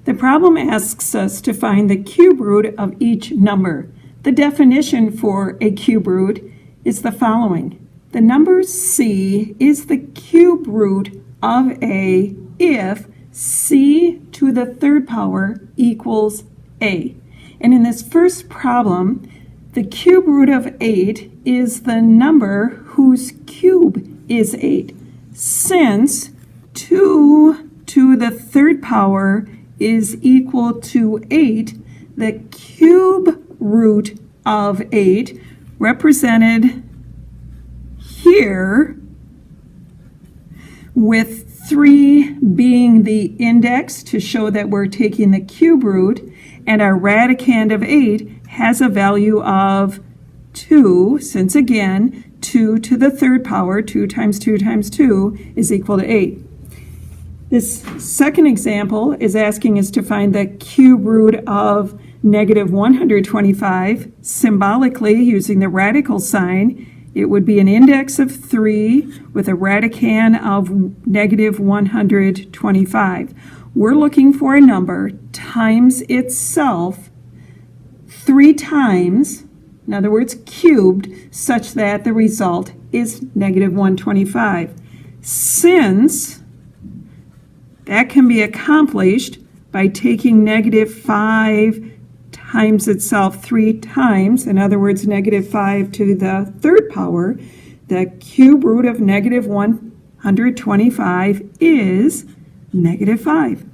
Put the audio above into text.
The problem asks us to find the cube root of each number. The definition for a cube root is the following. The number c is the cube root of a if c to the third power equals a. And in this first problem, the cube root of 8 is the number whose cube is 8. Since 2 to the third power is equal to 8, the cube root of 8, represented here with 3 being the index to show that we're taking the cube root, and our radicand of 8 has a value of 2, since again 2 to the third power, 2 times 2 times 2 is equal to 8. This second example is asking us to find the cube root of negative 125. Symbolically, using the radical sign, it would be an index of 3 with a radicand of negative 125. We're looking for a number times itself 3 times, in other words, cubed, such that the result is negative 125. Since that can be accomplished by taking negative 5 times itself 3 times, in other words, negative 5 to the third power, the cube root of negative 125 is negative 5.